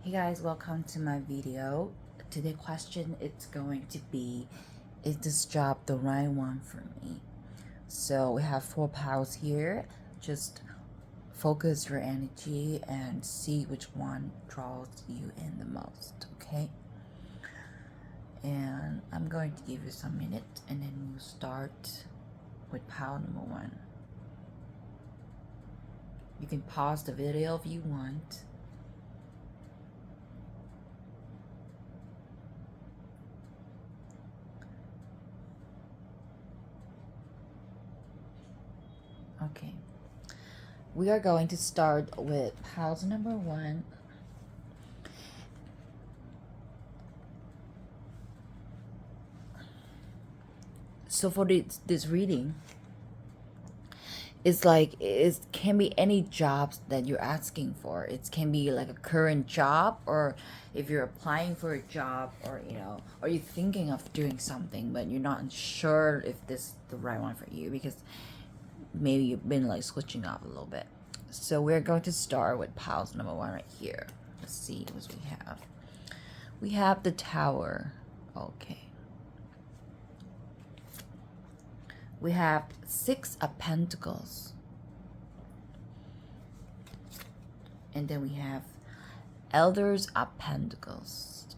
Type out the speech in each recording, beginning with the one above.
Hey guys, welcome to my video. Today's question is going to be, is this job the right one for me? So we have 4 piles here. Just focus your energy and see which one draws you in the most, okay? And I'm going to give you some minutes and then we'll start with pile number 1. You can pause the video if you want. Okay. We are going to start with pile number 1. So for this reading, it's like it can be any jobs that you're asking for. It can be like a current job, or if you're applying for a job, or you're thinking of doing something but you're not sure if this is the right one for you because maybe you've been like switching up a little bit. So we're going to start with piles number 1 right here. Let's see what we have. We have the Tower. Okay. We have 6 of Pentacles. And then we have Elders of Pentacles.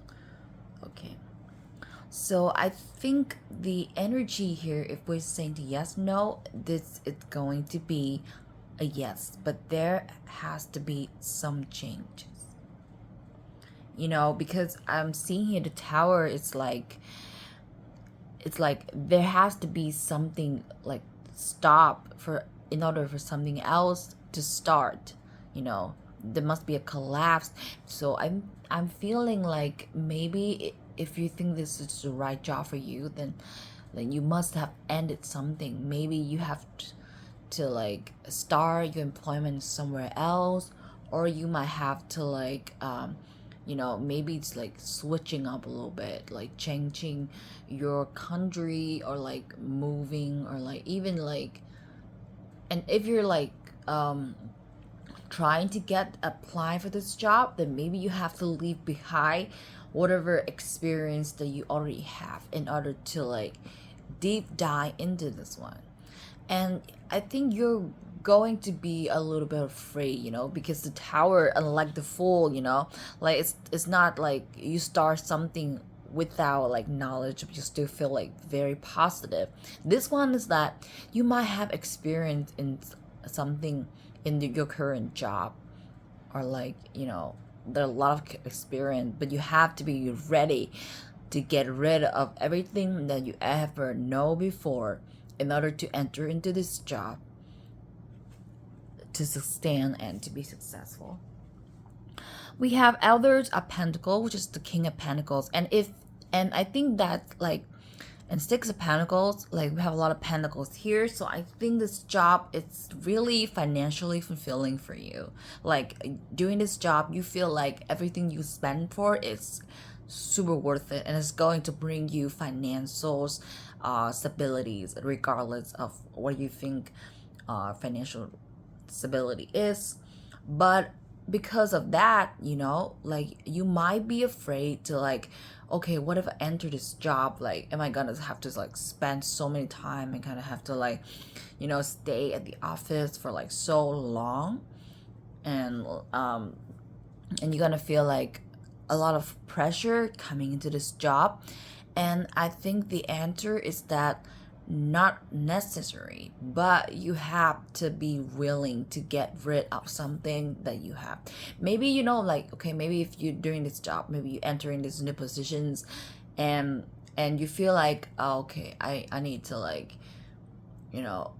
Okay. So I think the energy here, if we're saying yes, no, this is going to be a yes. But there has to be some changes. Because I'm seeing here the Tower, it's like there has to be something like stop in order for something else to start. There must be a collapse. So I'm feeling like maybe if you think this is the right job for you, then you must have ended something. Maybe you have to like start your employment somewhere else, or you might have to like maybe it's like switching up a little bit, like changing your country, or like moving, or like even like, and if you're like trying to apply for this job, then maybe you have to leave behind whatever experience that you already have in order to like deep dive into this one. And I think you're going to be a little bit afraid, because the Tower, unlike the Fool, like it's not like you start something without like knowledge, but you still feel like very positive. This one is that you might have experience in something in your current job, or like there are a lot of experience, but you have to be ready to get rid of everything that you ever know before in order to enter into this job, to sustain and to be successful. We have Elders of Pentacles, which is the King of Pentacles, and I think that like, and 6 of Pentacles, like we have a lot of Pentacles here, so I think this job, it's really financially fulfilling for you. Like doing this job, you feel like everything you spend for is super worth it, and it's going to bring you financial stabilities regardless of what you think financial stability is. But because of that, like you might be afraid to like, okay, what if I enter this job, like am I gonna have to like spend so many time and kind of have to like stay at the office for like so long, and you're gonna feel like a lot of pressure coming into this job. And I think the answer is that not necessary, but you have to be willing to get rid of something that you have. Maybe like, okay, maybe if you're doing this job, maybe you entering these new positions, and you feel like, oh, okay, I need to like,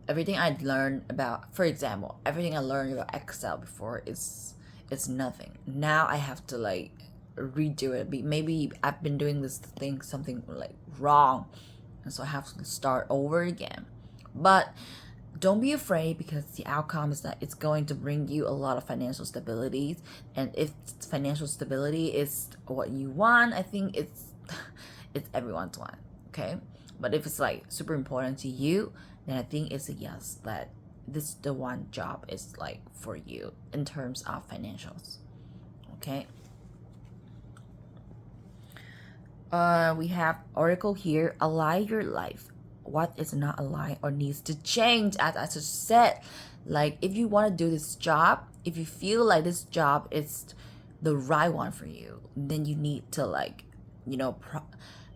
everything I learned about, for example, everything I learned about Excel before is nothing. Now I have to like redo it. Maybe I've been doing this thing something like wrong, and so I have to start over again. But don't be afraid, because the outcome is that it's going to bring you a lot of financial stability. And if financial stability is what you want, I think it's everyone's one, okay? But if it's like super important to you, then I think it's a yes, that this the one job is like for you in terms of financials, okay? We have article here, align your life. What is not aligned or needs to change? As I just said, like if you want to do this job, if you feel like this job is the right one for you, then you need to like, you know,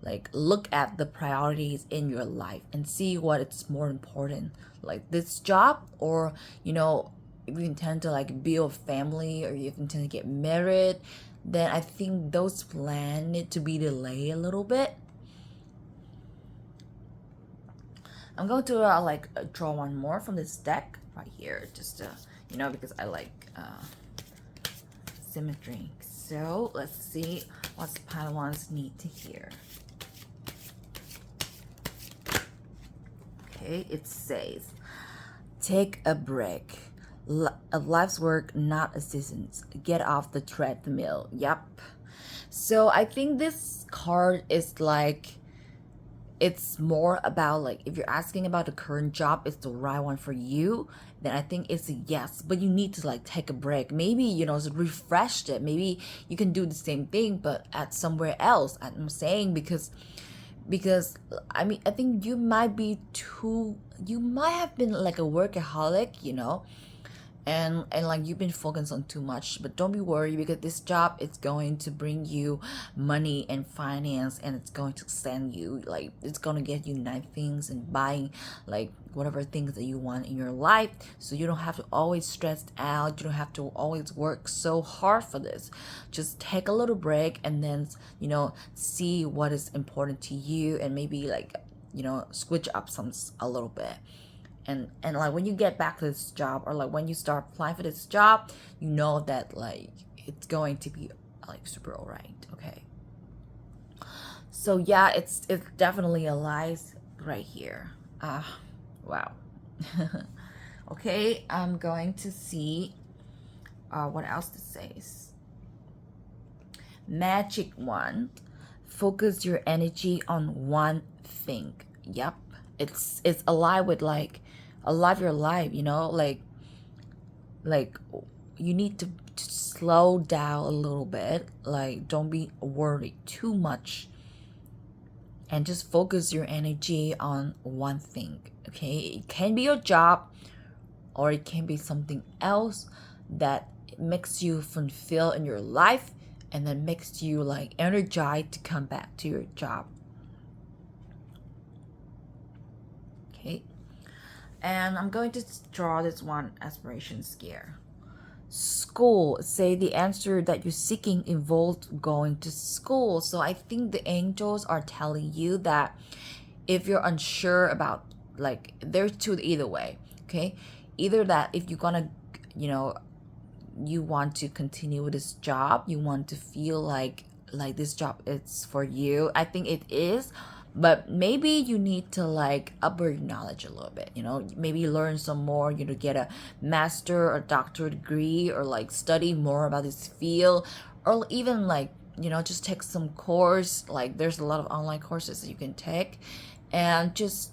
like look at the priorities in your life and see what is more important, like this job, or you know, if you intend to like build a family or you intend to get married, then I think those plans need to be delayed a little bit. I'm going to draw one more from this deck right here, just you know, because I like symmetry. So let's see what Padawans need to hear. Okay, it says, take a break. Life's work, not a season's. Get off the treadmill. Yep. So I think this card is like, it's more about like if you're asking about the current job is the right one for you, then I think it's a yes. But you need to like take a break. Maybe, you know, refresh it. Maybe you can do the same thing but at somewhere else. I'm saying because I mean, I think you might be too, you might have been like a workaholic, you know, and like you've been focused on too much. But don't be worried, because this job is going to bring you money and finance, and it's going to send you like, it's going to get you nice things and buying like whatever things that you want in your life, so you don't have to always stressed out, you don't have to always work so hard for this. Just take a little break and then, you know, see what is important to you, and maybe like, you know, switch up some a little bit. And like when you get back to this job, or like when you start applying for this job, you know that like it's going to be like super all right. Okay, so yeah, it's definitely a lies right here. Wow. Okay, I'm going to see what else this says. Magic wand, focus your energy on one thing. Yep, it's alive with like alive your life, you know, like you need to slow down a little bit, like don't be worried too much, and just focus your energy on one thing. Okay, it can be your job, or it can be something else that makes you fulfill in your life, and then makes you like energized to come back to your job. Okay, and I'm going to draw this one aspiration scare. School, say the answer that you're seeking involved going to school. So I think the angels are telling you that if you're unsure about, like, there's two either way. Okay, either that if you're gonna, you know, you want to continue with this job, you want to feel like this job is for you. I think it is, but maybe you need to like upgrade your knowledge a little bit, you know, maybe learn some more, you know, get a master or doctorate degree, or like study more about this field, or even like, you know, just take some course. Like there's a lot of online courses that you can take, and just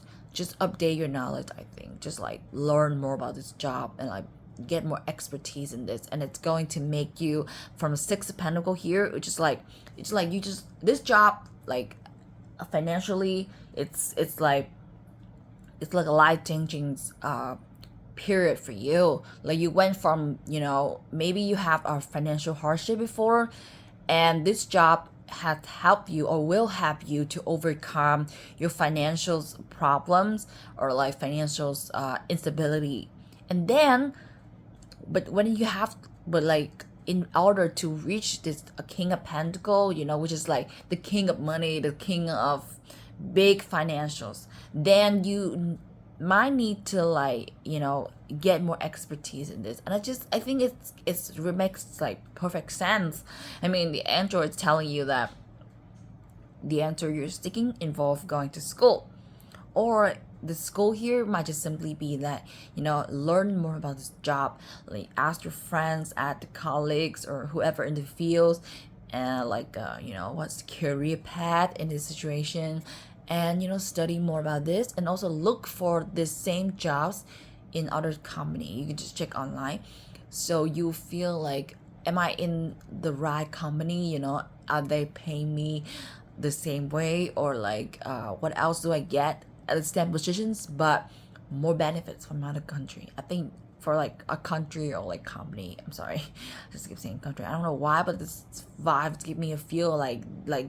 update your knowledge. I think just like learn more about this job and like get more expertise in this, and it's going to make you from a six of pentacle here, which is like, it's like you just, this job like financially, it's like a life changing period for you. Like you went from, you know, maybe you have a financial hardship before, and this job has helped you or will help you to overcome your financial problems, or like financial instability. And then, but when you have, but like in order to reach this a king of pentacle, you know, which is like the king of money, the king of big financials, then you might need to like, you know, get more expertise in this. And I think it makes like perfect sense. I mean, the angel is telling you that the answer you're seeking involve going to school, or the school here might just simply be that, you know, learn more about this job, like ask your friends at the colleagues or whoever in the fields, and like you know, what's the career path in this situation, and you know, study more about this, and also look for the same jobs in other company. You can just check online, so you feel like, am I in the right company, you know, are they paying me the same way, or like what else do I get at the same positions but more benefits from another country. I think for like a country or like company, I'm sorry, I just keep saying country, I don't know why, but this vibes give me a feel like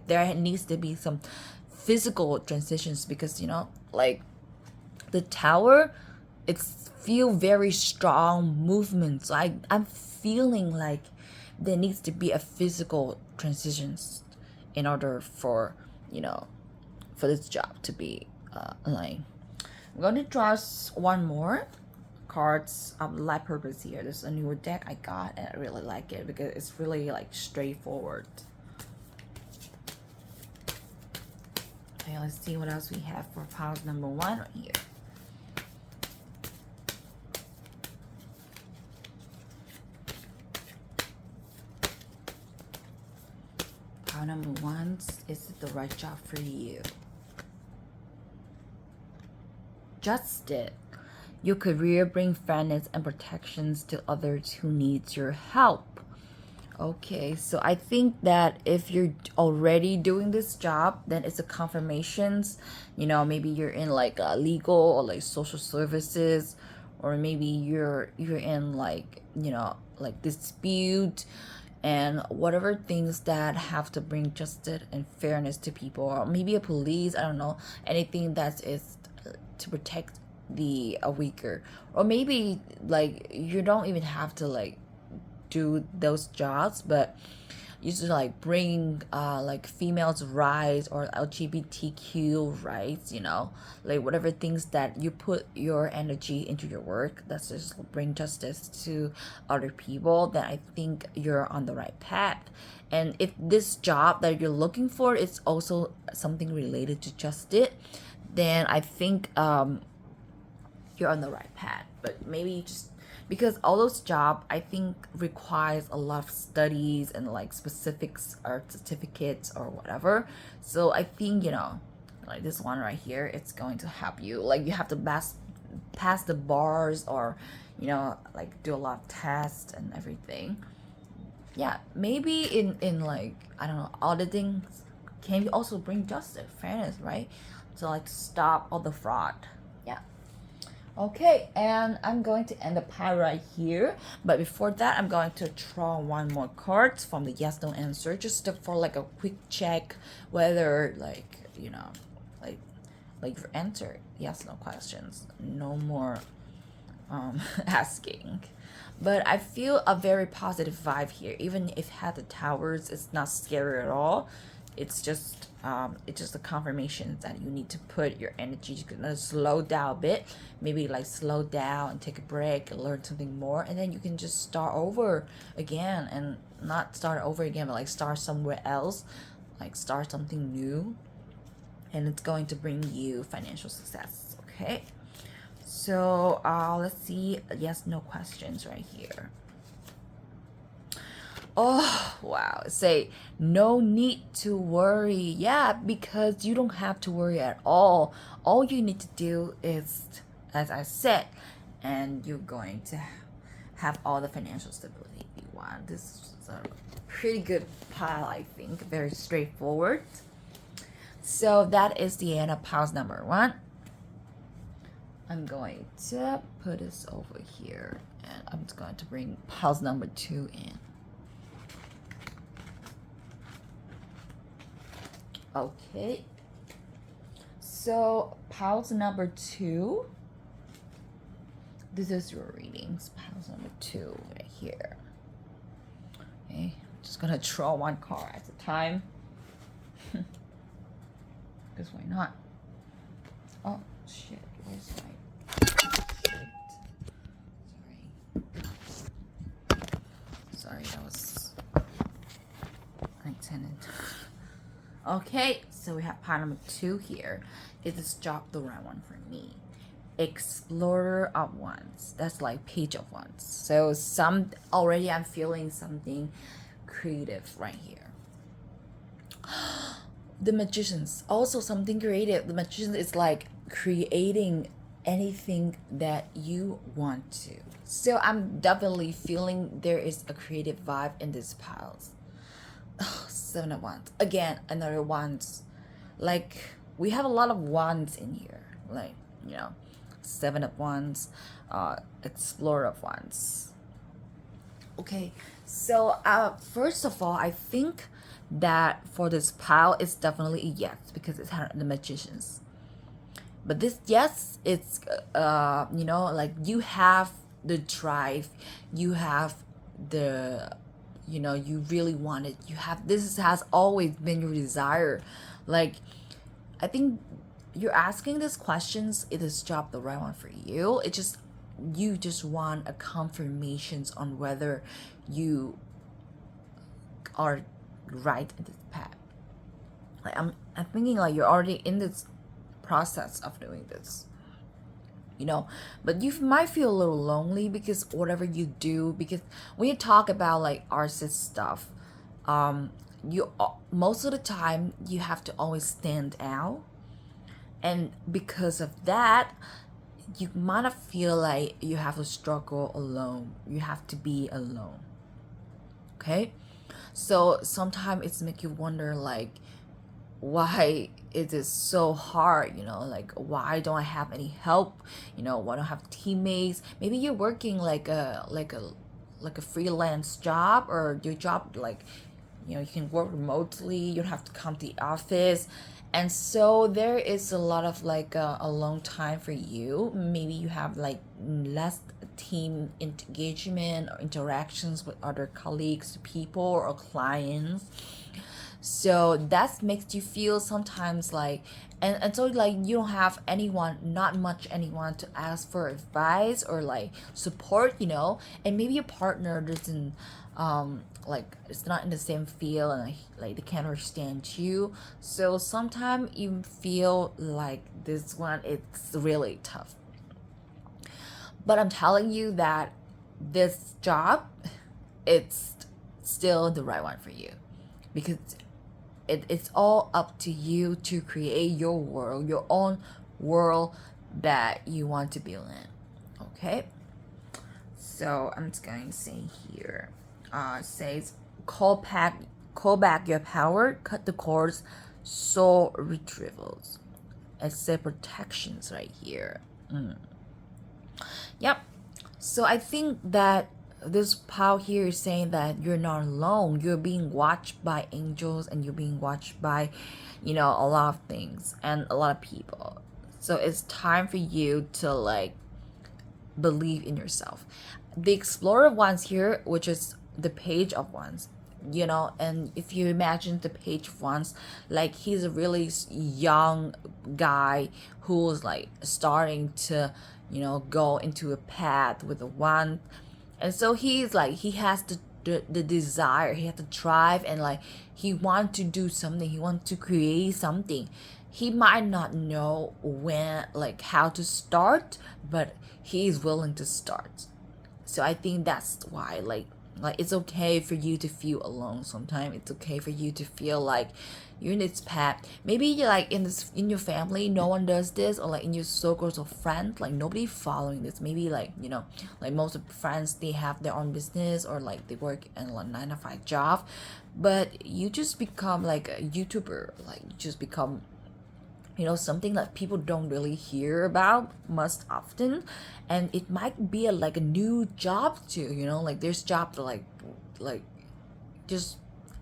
there needs to be some physical transitions, because you know, like the tower, it's feel very strong movements. I'm feeling like there needs to be a physical transitions in order for, you know, for this job to be like. I'm going to draw one more cards of light purpose here. There's a newer deck I got and I really like it because it's really like straightforward. Okay, let's see what else we have for pile number 1 right here. Pile number 1, is it the right job for you? Just it. Your career bring fairness and protections to others who needs your help. Okay, so I think that if you're already doing this job, then it's a confirmations. You know, maybe you're in like legal or like social services, or maybe you're in like, you know, like dispute and whatever things that have to bring justice and fairness to people, or maybe a police, I don't know, anything that is to protect the weaker, or maybe like you don't even have to like do those jobs, but you should like bring like females rights or LGBTQ rights, you know, like whatever things that you put your energy into your work, that's just bring justice to other people, then I think you're on the right path. And if this job that you're looking for is also something related to justice, then I think you're on the right path. But maybe just because all those jobs I think requires a lot of studies and like specifics or certificates or whatever. So I think, you know, like this one right here, it's going to help you. Like you have to pass the bars, or you know, like do a lot of tests and everything. Yeah, maybe in like, I don't know, auditing can you also bring justice, fairness, right? So like stop all the fraud. Yeah. Okay, and I'm going to end the pile right here. But before that, I'm going to draw one more card from the yes no answer, just for like a quick check whether like, you know, like you've answered yes no questions. No more asking. But I feel a very positive vibe here. Even if it had the towers, it's not scary at all. It's just a confirmation that you need to put your energy to slow down a bit, maybe like slow down and take a break and learn something more, and then you can just start over again, and not start over again, but like start somewhere else, like start something new, and it's going to bring you financial success. Okay, so let's see, yes no questions right here. Oh, wow. Say, no need to worry. Yeah, because you don't have to worry at all. All you need to do is, as I said, and you're going to have all the financial stability you want. This is a pretty good pile, I think. Very straightforward. So that is the end of piles number 1. I'm going to put this over here, and I'm just going to bring piles number 2 in. Okay, so piles number 2, this is your readings, piles number 2 right here. Okay, I'm just gonna draw one card at a time, because why not? Oh shit, where's my sorry, that was unintended. Okay, so we have pile number 2 here. Is this job the right one for me? Explorer of Wands. That's like Page of Wands. So already I'm feeling something creative right here. The Magicians, also something creative. The Magician is like creating anything that you want to. So I'm definitely feeling there is a creative vibe in this piles. Seven of Wands. Again, another Wands. Like, we have a lot of Wands in here. Like, you know, Seven of Wands, Explorer of Wands. Okay, so first of all, I think that for this pile, it's definitely a yes because it's the Magicians. But this yes, it's you know, like you have the drive, you have the, you know, you really want it. You have, this has always been your desire. Like, I think you're asking these questions. Is this job the right one for you? It just, you just want a confirmations on whether you are right in this path. Like, I'm thinking like you're already in this process of doing this, you know, but you might feel a little lonely because whatever you do, because when you talk about like artist stuff, you most of the time you have to always stand out, and because of that you might feel like you have to struggle alone, you have to be alone. Okay, so sometimes it's make you wonder like, why it is so hard, you know, like why don't I have any help, you know, why don't I have teammates? Maybe you're working like a freelance job, or your job, like, you know, you can work remotely, you don't have to come to the office, and so there is a lot of like a long time for you. Maybe you have like less team engagement or interactions with other colleagues, people, or clients. So that makes you feel sometimes like, and so like you don't have anyone, not much anyone to ask for advice or like support, you know, and maybe your partner doesn't like it's not in the same field, and like they can't understand you. So sometimes you feel like this one, it's really tough. But I'm telling you that this job, it's still the right one for you, because it's all up to you to create your world, your own world that you want to build in. Okay, so I'm just going to say here, says call back your power, cut the cords, soul retrievals. It says protections right here. Yep. So I think that this pile here is saying that you're not alone. You're being watched by angels, and you're being watched by, you know, a lot of things and a lot of people. So it's time for you to like believe in yourself. The Explorer of Wands here, which is the Page of Wands, you know, and if you imagine the Page of Wands, like he's a really young guy who's like starting to, you know, go into a path with a wand, and so he's like, he has the desire, he has to drive, and like he wants to do something, he wants to create something. He might not know when, like how to start, but he's willing to start. So I think that's why like it's okay for you to feel alone sometimes. It's okay for you to feel like you're in this path. Maybe you're like in your family, no one does this, or like in your circles of friends, like nobody following this. Maybe like, you know, like most of the friends, they have their own business, or like they work in like 9 to 5 job, but you just become like a YouTuber, like you just become, you know, something that people don't really hear about most often, and it might be like a new job too, you know, like there's jobs that like just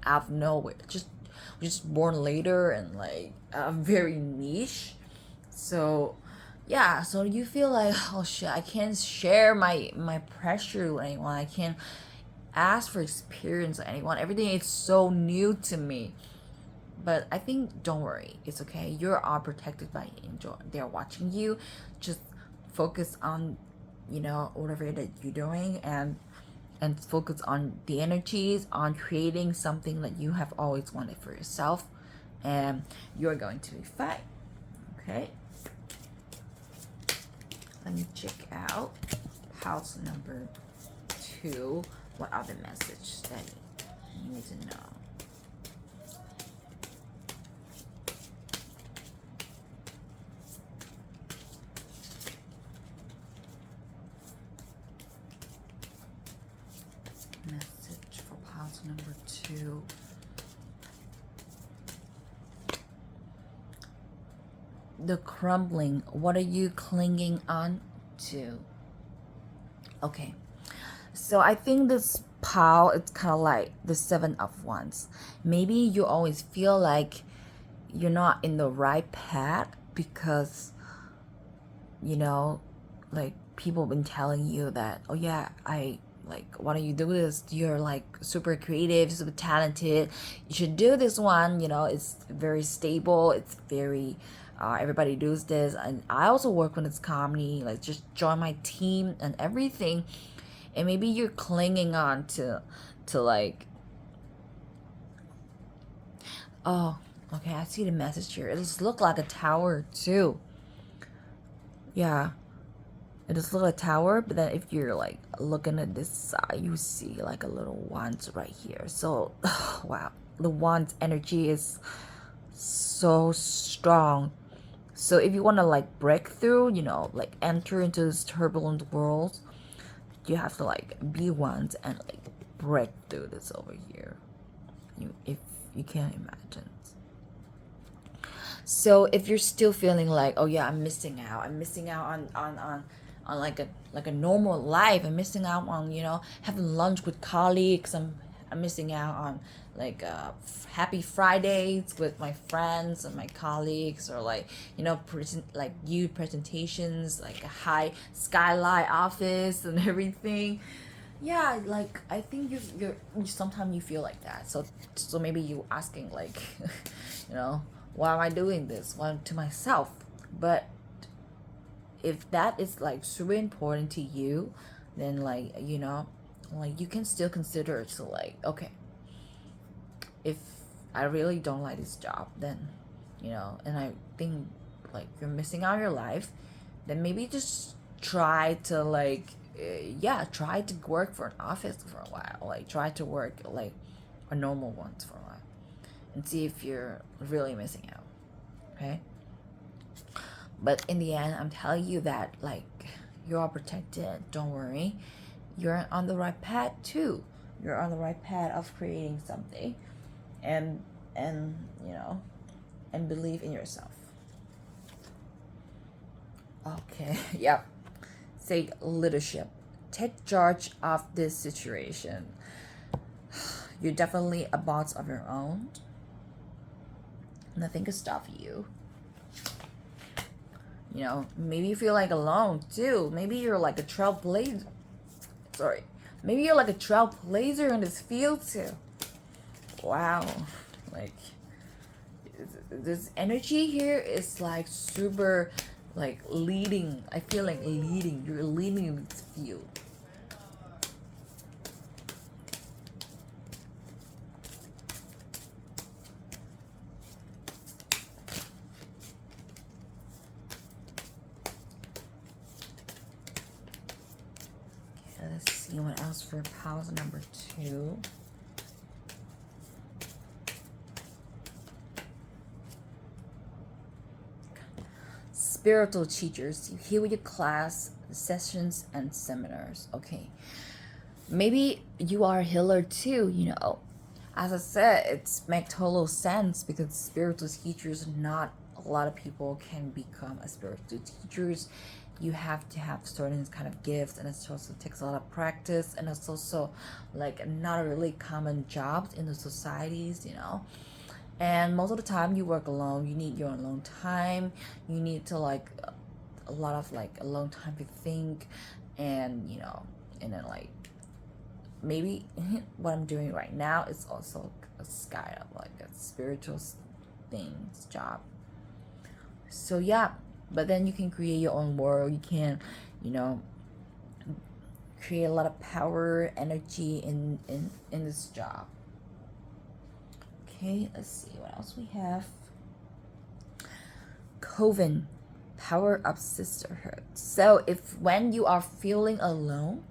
out of nowhere, just born later, and like very niche. So yeah, so you feel like, oh shit, I can't share my pressure with anyone, I can't ask for experience with anyone, everything is so new to me. But I think, don't worry, it's okay. You're all protected by angel. They're watching you. Just focus on, you know, whatever that you're doing, and focus on the energies, on creating something that you have always wanted for yourself, and you're going to be fine. Okay. Let me check out house number 2. What are the messages that you need to know? Message for house number 2. the crumbling. What are you clinging on to? Okay. So I think this pile, it's kind of like the Seven of Wands. Maybe you always feel like you're not in the right path because, you know, like people been telling you that, oh yeah, I like, why don't you do this? You're like super creative, super talented. You should do this one. You know, it's very stable. It's very, everybody does this. And I also work when it's comedy. Like, just join my team and everything. And maybe you're clinging on to like, oh, okay, I see the message here. It just look like a tower too. Yeah. It just look like a tower, but then if you're like looking at this side, you see like a little wands right here. So, wow, the wands energy is so strong. So if you want to like break through, you know, like enter into this turbulent world, you have to like be wands and like break through this over here. If you can't imagine. So if you're still feeling like, oh yeah, I'm missing out. I'm missing out on like a normal life. I'm missing out on, you know, having lunch with colleagues. I'm missing out on like happy Fridays with my friends and my colleagues, or like, you know, like you presentations, like a high skylight office and everything. Yeah, like I think you're sometimes you feel like that. So maybe you asking like, you know, why am I doing this? Why to myself? But if that is like super important to you, then like, you know, like you can still consider to like, okay, if I really don't like this job, then, you know, and I think like you're missing out on your life, then maybe just try to like, yeah, try to work for an office for a while. Like try to work like a normal ones for a while and see if you're really missing out. Okay. But in the end, I'm telling you that like you are protected. Don't worry. You're on the right path too. You're on the right path of creating something, and you know, and believe in yourself. Okay. Yep. Say leadership. Take charge of this situation. You're definitely a boss of your own. Nothing can stop you. You know, maybe you feel like alone too. Maybe you're like a trailblazer. Sorry. Maybe you're like a trailblazer in this field too. Wow. Like, this energy here is like super, like leading. I feel like leading. You're leading in this field. Let's see what else for pause number 2. Spiritual teachers, you heal your class, sessions, and seminars. Okay. Maybe you are a healer too, you know. As I said, it's make total sense because spiritual teachers, not a lot of people can become a spiritual teachers. You have to have certain kind of gifts, and it also takes a lot of practice, and it's also like not a really common job in the societies, you know. And most of the time you work alone. You need your alone time. You need to like a lot of like alone time to think, and you know, and then like maybe what I'm doing right now is also a kind of like a spiritual things job. So yeah, but then you can create your own world. You can, you know, create a lot of power, energy in this job. Okay, let's see what else we have. Coven, power of sisterhood. So if when you are feeling alone,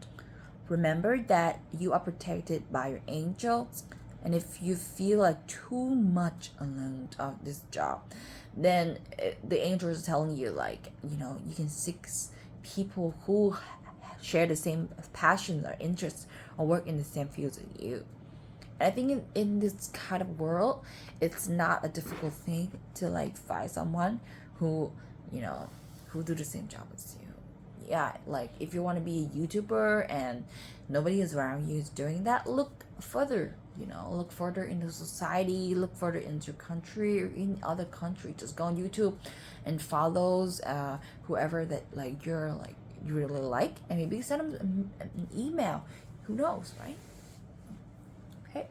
remember that you are protected by your angels. And if you feel like too much alone of this job, then the angels are telling you like, you know, you can seek people who share the same passions or interests or work in the same fields as you. And I think in this kind of world, it's not a difficult thing to like find someone who, you know, who do the same job as you. Yeah, like if you want to be a YouTuber and nobody is around you is doing that, look further, you know, look further into society, look further into your country or in other country. Just go on YouTube and follows whoever that like you're like you really like, and maybe send them an email. Who knows, right? Okay,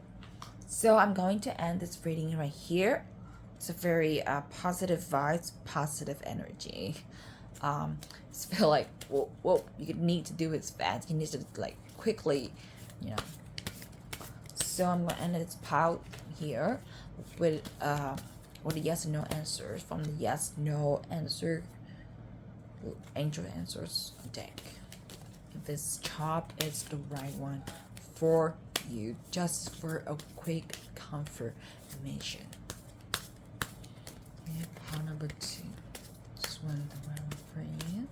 so I'm going to end this reading right here. It's a very positive vibes, positive energy. Just feel like whoa, you need to do it fast. You need to like quickly, you know. So I'm gonna end this pile here with yes and no answers from the yes no answer angel answers deck. If this job is the right one for you, just for a quick confirmation. Pile number 2. Just one the right one for you.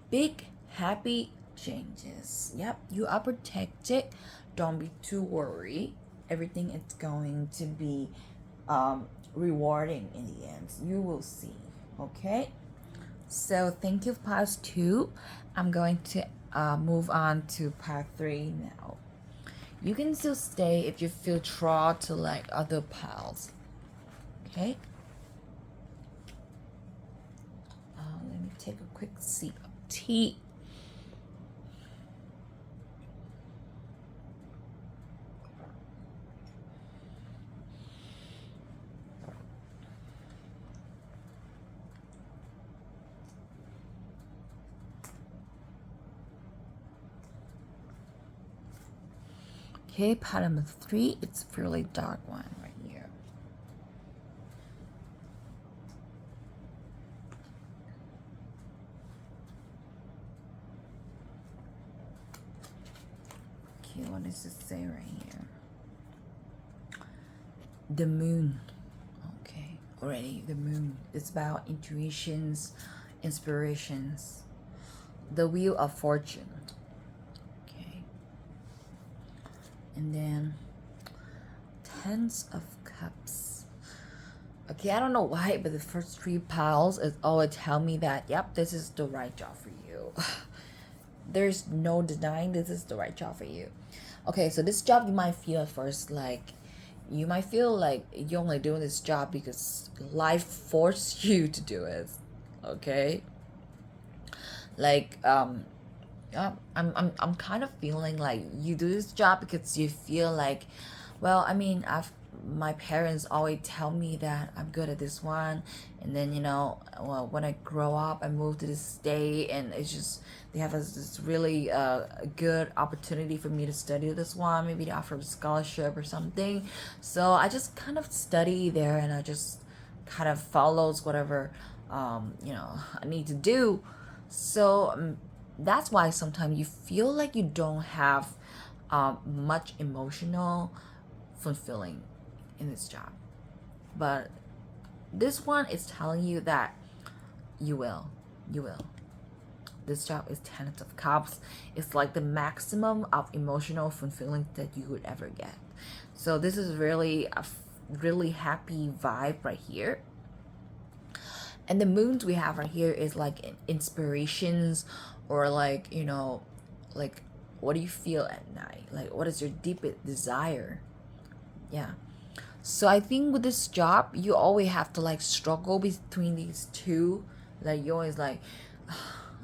Big happy changes. Yep, you are protected. Don't be too worried. Everything is going to be rewarding in the end. You will see. Okay, so thank you, part 2. I'm going to move on to part 3 now. You can still stay if you feel drawn to like other piles. Okay, let me take a quick sip of tea. Okay, pile number 3. It's a fairly dark one right here. Okay, what does it say right here? The moon. Okay, already the moon. It's about intuitions, inspirations. The wheel of fortune. And then Tens of Cups. Okay, I don't know why, but the first 3 piles is always tell me that, yep, this is the right job for you. There's no denying this is the right job for you. Okay, so this job you might feel at first like, you might feel like you're only doing this job because life forced you to do it. Okay? Like, yeah, I'm kind of feeling like you do this job because you feel like, well, I mean, my parents always tell me that I'm good at this one, and then you know, well, when I grow up, I move to this state, and it's just they have this really good opportunity for me to study this one. Maybe they offer a scholarship or something, so I just kind of study there, and I just kind of follows whatever you know I need to do. So that's why sometimes you feel like you don't have much emotional fulfilling in this job, but this one is telling you that you will this job is 10 of Cups. It's like the maximum of emotional fulfilling that you would ever get. So this is really a really happy vibe right here. And the moons we have right here is like inspirations, or like, you know, like what do you feel at night, like what is your deepest desire. Yeah, so I think with this job you always have to like struggle between these two. Like you always like,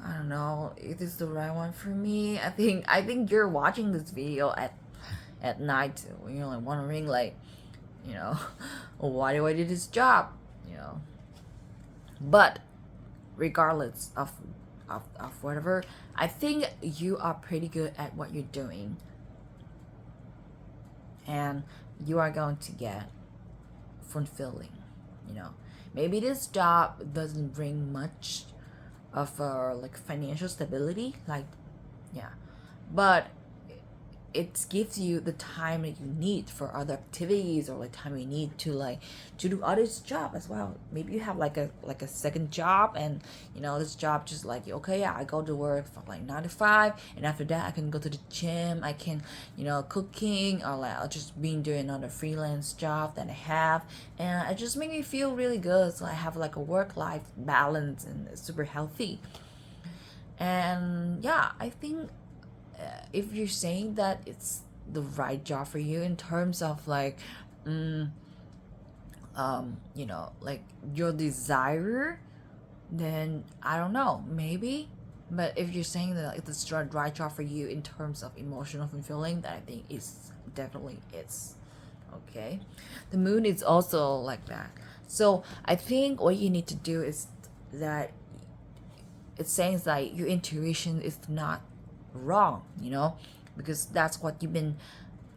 I don't know if this is the right one for me. I think you're watching this video at night when you're like wondering like, you know, why do I do this job, you know. But regardless of whatever, I think you are pretty good at what you're doing, and you are going to get fulfilling, you know. Maybe this job doesn't bring much of like financial stability, like, yeah, but it gives you the time that you need for other activities, or like time you need to like to do other job as well. Maybe you have like a second job, and you know this job just like, okay, yeah, I go to work from like 9 to 5, and after that I can go to the gym, I can, you know, cooking, or like I'll just been doing another freelance job that I have, and it just make me feel really good. So I have like a work life balance, and it's super healthy. And yeah, I think if you're saying that it's the right job for you in terms of like, mm, you know, like your desire, then I don't know, maybe. But if you're saying that like, it's the right job for you in terms of emotional fulfilling, that I think is definitely is. Okay, the moon is also like that. So I think what you need to do is that it's saying that your intuition is not wrong, you know, because that's what you've been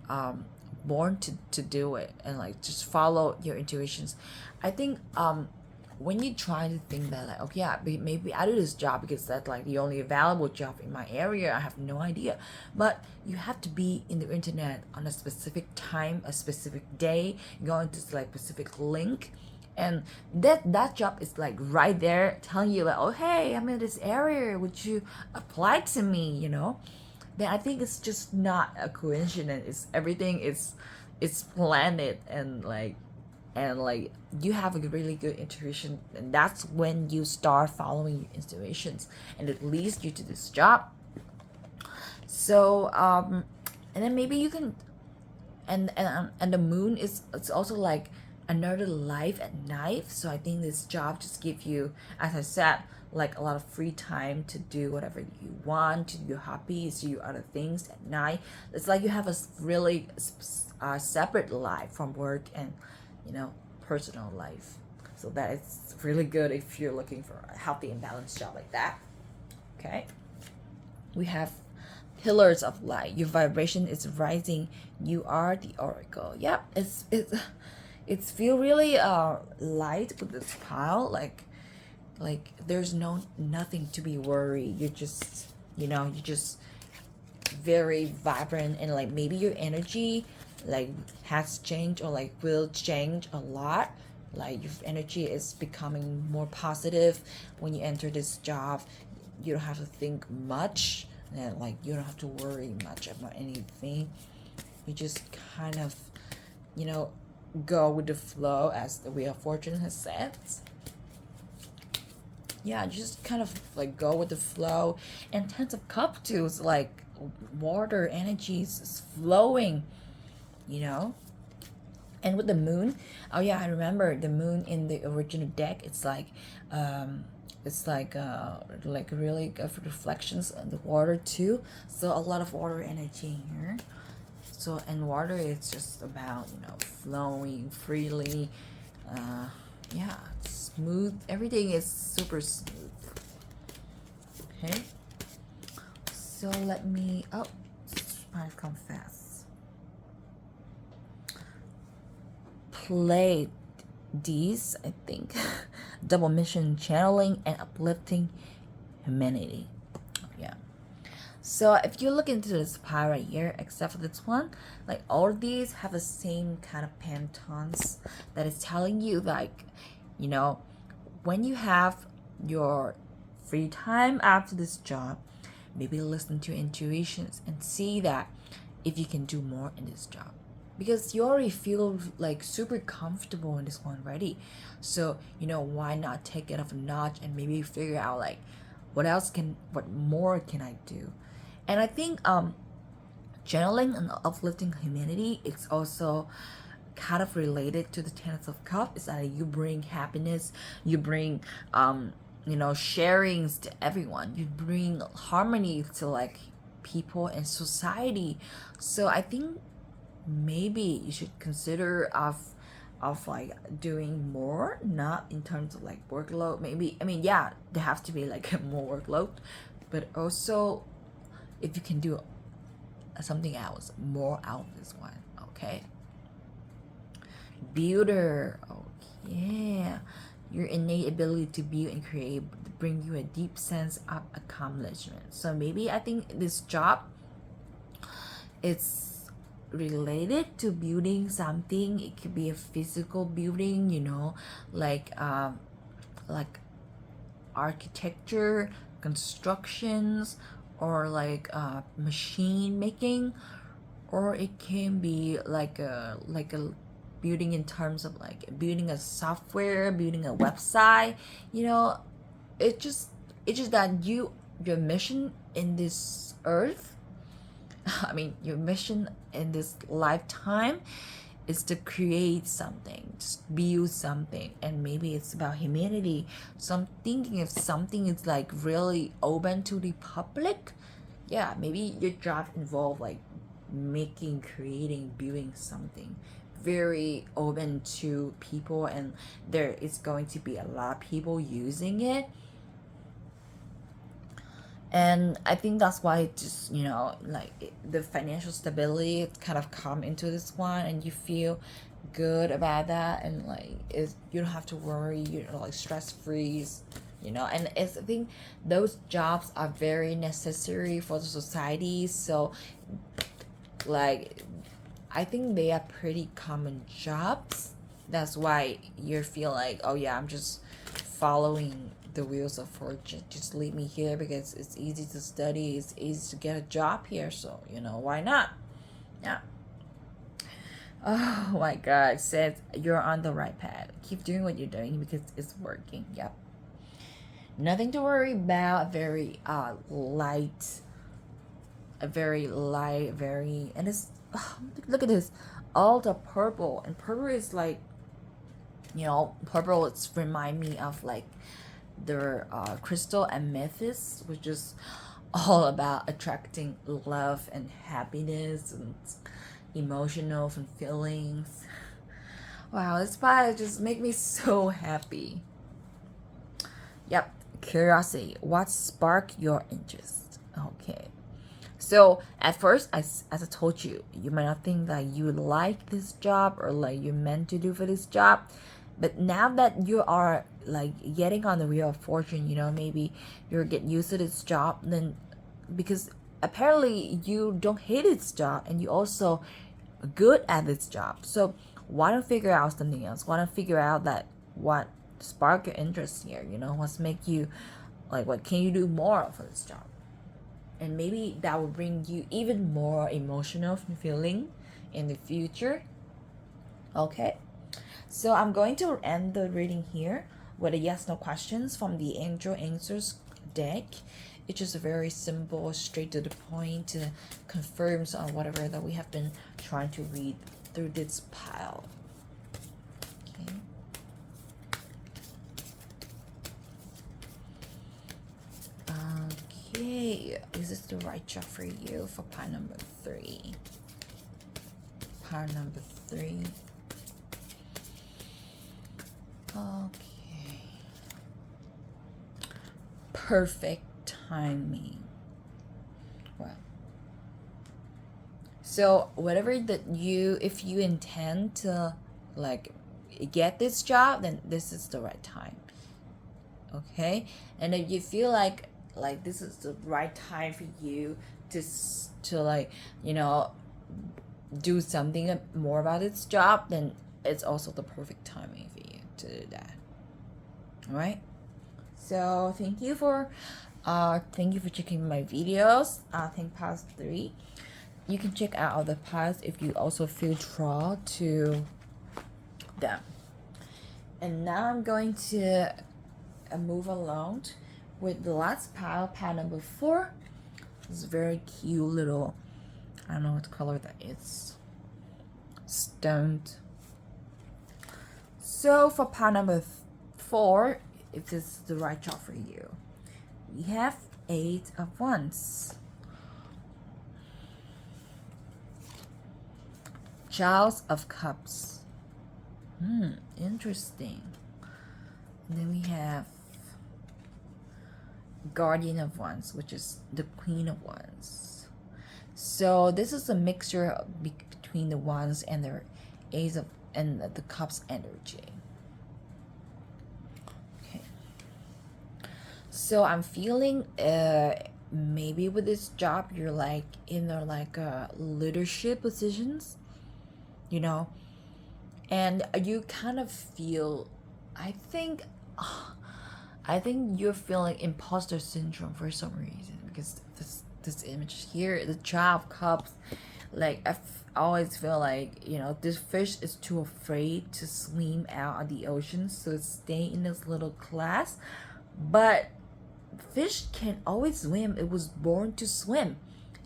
um, born to do it, and like just follow your intuitions. I think when you try to think that like, okay, yeah, maybe I do this job because that's like the only available job in my area, I have no idea. But you have to be in the internet on a specific time, a specific day, going to like specific link, and that job is like right there telling you like, oh hey, I'm in this area, would you apply to me, you know. Then I think it's just not a coincidence, it's everything is it's planned, and like you have a really good intuition, and that's when you start following your intuitions, and it leads you to this job. So and then maybe you can, and the moon is, it's also like another life at night. So I think this job just give you, as I said, like a lot of free time to do whatever you want, to do your hobbies, to do other things at night. It's like you have a really separate life from work and, you know, personal life. So that is really good if you're looking for a healthy and balanced job like that. Okay, we have pillars of light. Your vibration is rising. You are the oracle. Yep, it's feel really light with this pile. Like there's nothing to be worried. You're just, you know, you're just very vibrant, and like maybe your energy like has changed or like will change a lot. Like your energy is becoming more positive when you enter this job. You don't have to think much, and like you don't have to worry much about anything. You just kind of, you know, go with the flow, as the Wheel of Fortune has said. Yeah, just kind of like go with the flow. And Ten of Cups too is like water energies is flowing, you know. And with the moon, oh yeah, I remember the moon in the original deck. It's like really good for reflections on the water too. So a lot of water energy here. So, and water is just about, you know, flowing freely. Yeah, smooth. Everything is super smooth. Okay. So let me. Oh, I've come fast. Play these, I think. Double mission, channeling and uplifting humanity. Yeah. So if you look into this pile right here, except for this one, like all of these have the same kind of pentons that is telling you like, you know, when you have your free time after this job, maybe listen to your intuitions and see that if you can do more in this job, because you already feel like super comfortable in this one already. So, you know, why not take it up a notch and maybe figure out like what more can I do. And I think channeling and uplifting humanity is also kind of related to the Ten of Cups. Is that you bring happiness, you bring you know, sharings to everyone, you bring harmony to like people and society. So I think maybe you should consider of like doing more, not in terms of like workload. Maybe, I mean, yeah, there has to be like more workload, but also if you can do something else more out of this one. Okay, builder. Oh yeah, your innate ability to build and create bring you a deep sense of accomplishment. So maybe I think this job it's related to building something. It could be a physical building, like architecture, constructions, or like machine making, or it can be like a building in terms of like building a software, building a website. you know it just it's just that your mission in this earth, I mean your mission in this lifetime, is to create something, just build something, and maybe it's about humanity. So I'm thinking if something is like really open to the public, yeah, maybe your job involve like making, creating, building something very open to people, and there is going to be a lot of people using it. And I think that's why it just the financial stability, it's kind of come into this one, and you feel good about that, and like you don't have to worry, like stress free. And I think those jobs are very necessary for the society. So like I think they are pretty common jobs. That's why you feel like, oh yeah, I'm just following the wheels of fortune. Just leave me here because it's easy to study, it's easy to get a job here. So, why not? Yeah. Oh my God, says you're on the right path. Keep doing what you're doing because it's working. Yep. Nothing to worry about. Very light, a very light, very, and it's look at this, all the purple, and purple is like, purple. It's remind me of like the crystal amethyst, which is all about attracting love and happiness and emotional and feelings. Wow, this pie just make me so happy. Yep, curiosity. What sparked your interest? Okay. So at first, as I told you, you might not think that you like this job or like you're meant to do for this job. But now that you are like getting on the wheel of fortune, maybe you're getting used to this job, then because apparently you don't hate this job and you also good at this job. So why don't figure out something else? Why don't figure out that what spark your interest here? What's make you like, what can you do more for this job? And maybe that will bring you even more emotional feeling in the future. Okay, so I'm going to end the reading here with a yes no questions from the Angel Answers deck. It's just a very simple, straight to the point, confirms on whatever that we have been trying to read through this pile. Okay. Okay, is this the right job for you for pile number 3? Pile number 3. Okay. Perfect timing. Well, so whatever that if you intend to like get this job, then this is the right time. Okay, and if you feel like this is the right time for you to like do something more about this job, then it's also the perfect timing for you to do that. All right, so thank you for checking my videos. Think past 3. You can check out other piles if you also feel drawn to them. And now I'm going to move along with the last pile number 4. This very cute little, I don't know what color that is, stoned. So for pile number 4, if this is the right job for you, we have 8 of Wands, Child of Cups. Interesting. And then we have Guardian of Wands, which is the Queen of Wands. So this is a mixture between the Wands and the Ace of and the Cups energy. Okay. So I'm feeling maybe with this job you're like in the like leadership positions, you know, and you kind of feel, I think, I think you're feeling imposter syndrome for some reason, because this image here, the Jar of Cups, like always feel like, you know, this fish is too afraid to swim out on the ocean, so it's staying in this little class. But fish can always swim. It was born to swim.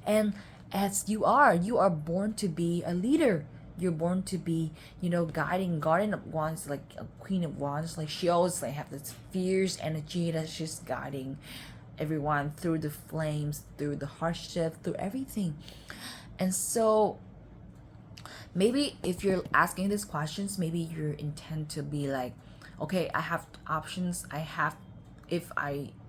And as you are born to be a leader. You're born to be, you know, guiding, guardian of wands, like a queen of wands. Like she always like have this fierce energy that she's guiding everyone through the flames, through the hardship, through everything. And so maybe if you're asking these questions, maybe you intend to be like, okay, I have options. I have, if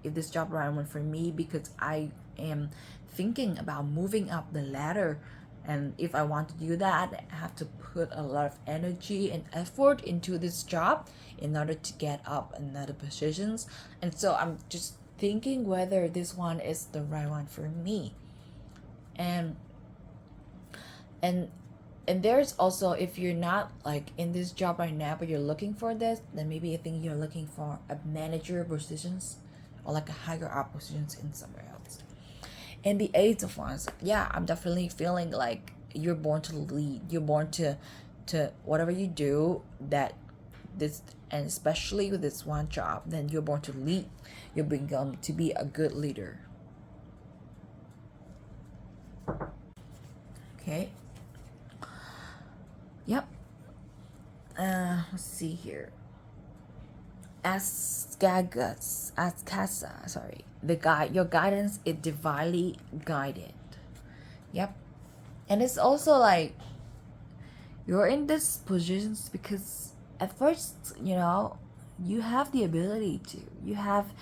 this job right one for me, because I am thinking about moving up the ladder, and if I want to do that, I have to put a lot of energy and effort into this job in order to get up another positions. And so I'm just thinking whether this one is the right one for me. And and and there's also, if you're not like in this job right now but you're looking for this, then maybe I think you're looking for a manager positions, or like a higher up positions in somewhere else. And the Eight of Wands, yeah, I'm definitely feeling like you're born to lead. You're born to whatever you do, that this, and especially with this one job, then you're born to lead. You're become to be a good leader. Okay. Yep. Let's see here. Askasa, sorry. The guide, your guidance is divinely guided. Yep. And it's also like you're in this positions because at first, you know, you have the ability to. You have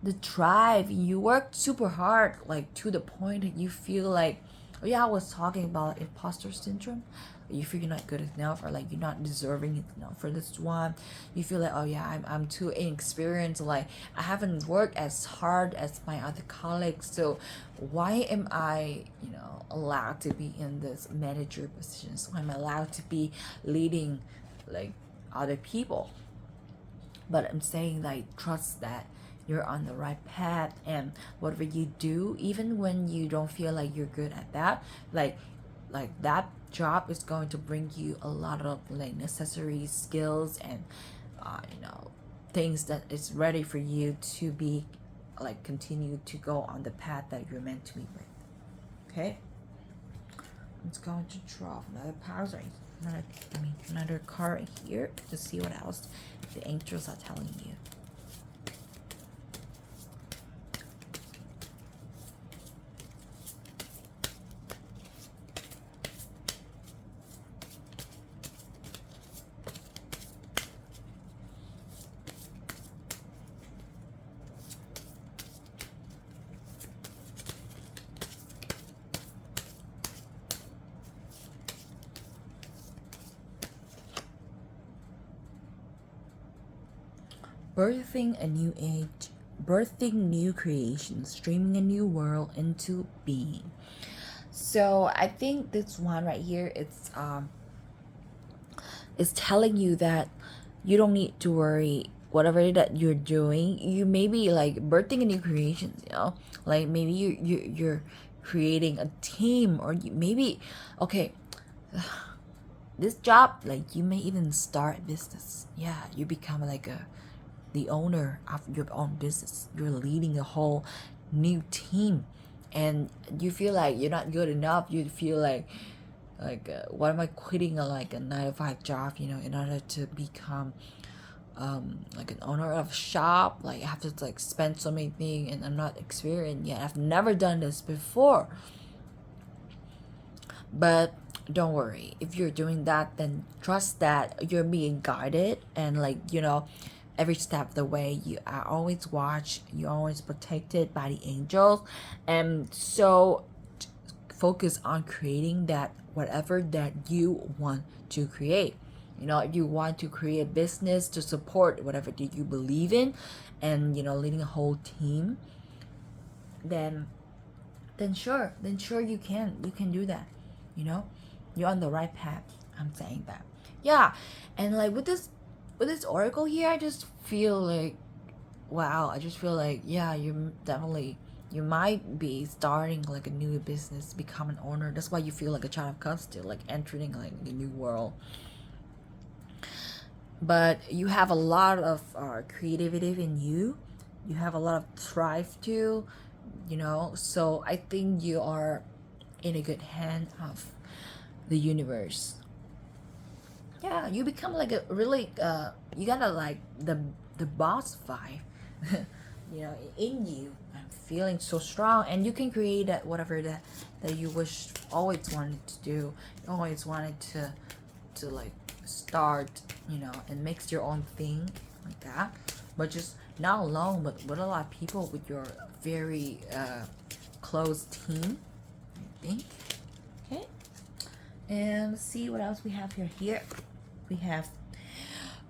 the drive. You work super hard, like to the point that you feel like, oh yeah, I was talking about imposter syndrome. You feel you're not good enough, or like you're not deserving enough for this one. You feel like, oh yeah, I'm too inexperienced, like I haven't worked as hard as my other colleagues, so why am I, you know, allowed to be in this manager positions? Why am I allowed to be leading like other people? But I'm saying, like, trust that you're on the right path, and whatever you do, even when you don't feel like you're good at that, like that job is going to bring you a lot of like necessary skills, and you know, things that is ready for you to be like continue to go on the path that you're meant to be with. Okay, I'm just going to draw another pause, right? Another card right here to see what else the angels are telling you. Birthing a new age, birthing new creations, streaming a new world into being. So I think this one right here, it's telling you that you don't need to worry whatever that you're doing. You may be like birthing a new creations, you know, like maybe you're creating a team, or you maybe, okay, this job, like you may even start a business. Yeah, you become like the owner of your own business. You're leading a whole new team, and you feel like you're not good enough. You feel like why am I quitting a like a 9 to 5 job, you know, in order to become like an owner of a shop? Like I have to like spend so many things, and I'm not experienced yet. I've never done this before. But don't worry, if you're doing that, then trust that you're being guided, and like, you know, every step of the way you are always watched, you're always protected by the angels. And so focus on creating that whatever that you want to create. You know, if you want to create a business to support whatever that you believe in, and you know, leading a whole team, then then sure you can do that, you know. You're on the right path. I'm saying that. Yeah. And like with this oracle here, I just feel like, wow, I just feel like, yeah, you definitely, you might be starting like a new business, become an owner. That's why you feel like a child of God still, like entering like a new world. But you have a lot of creativity in you. You have a lot of drive too, you know. So I think you are in a good hand of the universe. Yeah, you become like a really you got a like the boss vibe, you know, in you. I'm feeling so strong, and you can create that whatever that you wish, always wanted to do. You always wanted to like start, you know, and mix your own thing like that. But just not alone, but with a lot of people, with your very close team, I think. Okay, and let's see what else we have here. We have,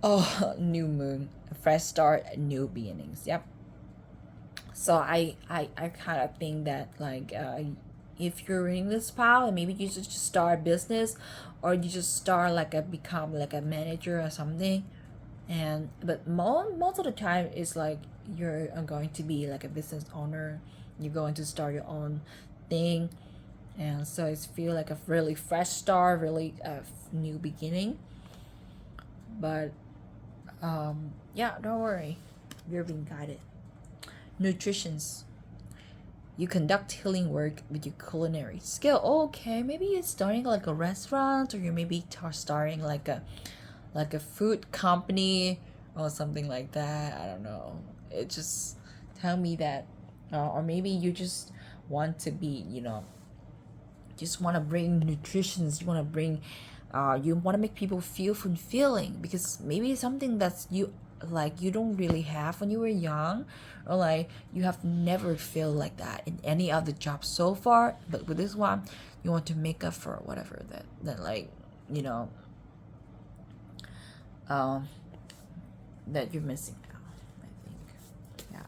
oh, new moon, a fresh start, new beginnings. Yep. So I kind of think that like if you're reading this pile, maybe you just start a business, or you just start like a become like a manager or something. And but most of the time it's like you're going to be like a business owner. You're going to start your own thing, and so it's feel like a really fresh start, really new beginning. But yeah, don't worry, you're being guided. Nutritions. You conduct healing work with your culinary skill. Okay, maybe you're starting like a restaurant, or you maybe starting like a food company or something like that. I don't know. It just tell me that, or maybe you just want to be, you know, just want to bring nutritions. You want to bring, you want to make people feel fulfilling, because maybe something that's you like you don't really have when you were young, or like you have never feel like that in any other job so far, but with this one you want to make up for whatever that like, you know, um that you're missing out, I think. Yeah,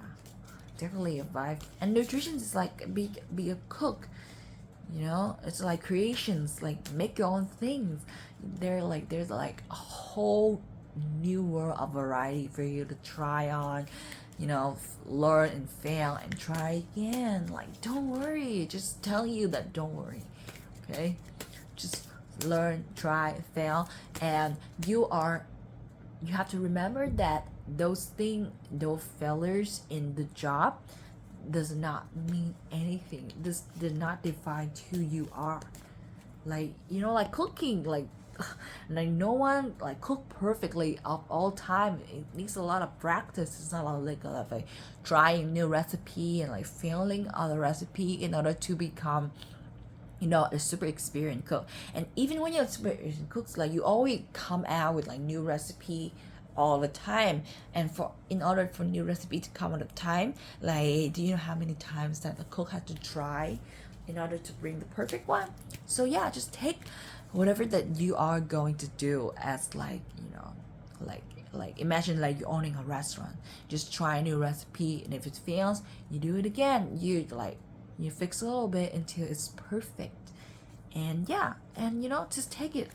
definitely a vibe. And nutrition is like be a cook, you know. It's like creations, like make your own things. There's like a whole new world of variety for you to try on, you know, learn and fail and try again. Like, don't worry, just tell you that don't worry. Okay, just learn, try, fail. And you have to remember that those failures in the job does not mean anything. This did not define who you are. Like, you know, like cooking, like like no one like cook perfectly of all time. It needs a lot of practice. It's not like trying new recipe and like failing on the recipe in order to become, you know, a super experienced cook. And even when you're experienced cooks, like you always come out with like new recipe all the time. And for in order for new recipe to come at a time, like, do you know how many times that the cook had to try in order to bring the perfect one? So yeah, just take whatever that you are going to do as like, you know, like imagine like you're owning a restaurant. Just try a new recipe, and if it fails, you do it again. You fix a little bit until it's perfect. And yeah, and you know, just take it.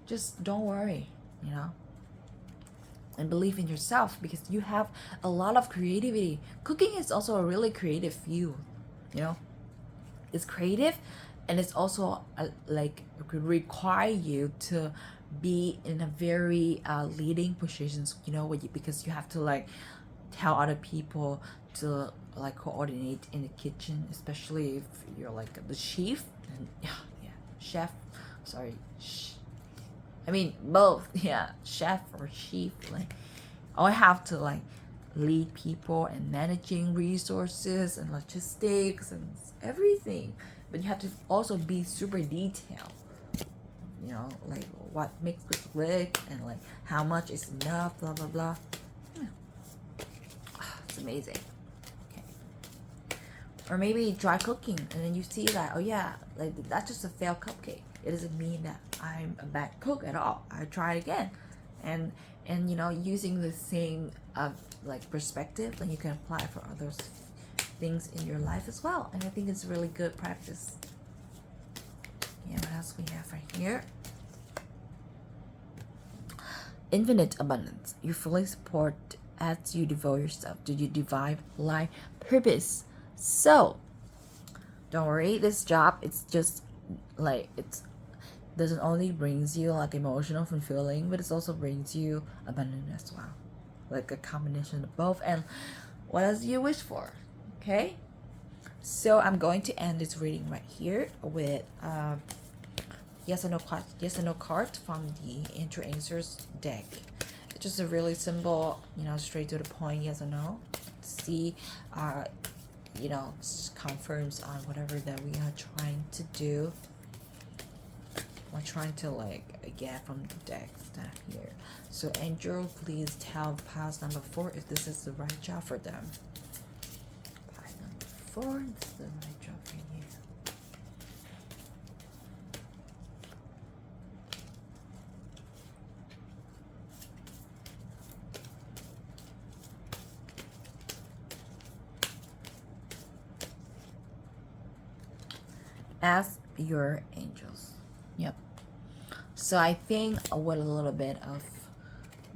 Just don't worry, you know, and believe in yourself, because you have a lot of creativity. Cooking is also a really creative field, you know. It's creative, and it's also like require you to be in a very leading positions, you know, because you have to like tell other people to like coordinate in the kitchen, especially if you're like the chef. And yeah, chef, sorry, I mean both. Yeah, chef or chief. Like, I have to like lead people and managing resources and logistics and everything. But you have to also be super detailed. You know, like what makes it work, and like how much is enough, blah blah blah. Yeah. It's amazing. Okay. Or maybe try cooking, and then you see that, oh yeah, like that's just a failed cupcake. It doesn't mean that I'm a bad cook at all. I try again, and you know, using the same like perspective, then you can apply for things in your life as well. And I think it's really good practice. Yeah, what else we have right here? Infinite abundance. You fully support as you devote yourself to your divine life purpose. So don't worry, this job, it's just like, it's doesn't only brings you like emotional fulfilling, but it also brings you abundance as well, like a combination of both. And what else do you wish for? Okay, so I'm going to end this reading right here with yes or no card from the Intro Answers deck. It's just a really simple, straight to the point, yes or no. See, confirms on whatever that we are trying to do. We're trying to like get from the deck stuff here. So angel, please tell pile number 4 if this is the right job for them. Pile number 4, this is the right job for you. Ask your angels. Yep. So I think with a little bit of,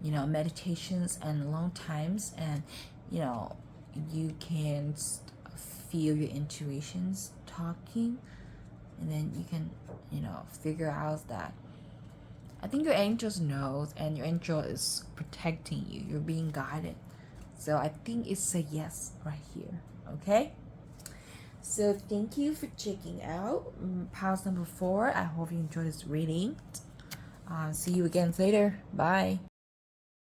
meditations and long times, and, you can feel your intuitions talking, and then you can, figure out that I think your angels knows, and your angel is protecting you. You're being guided. So I think it's a yes right here. Okay? So thank you for checking out pile number 4. I hope you enjoyed this reading. See you again later. Bye.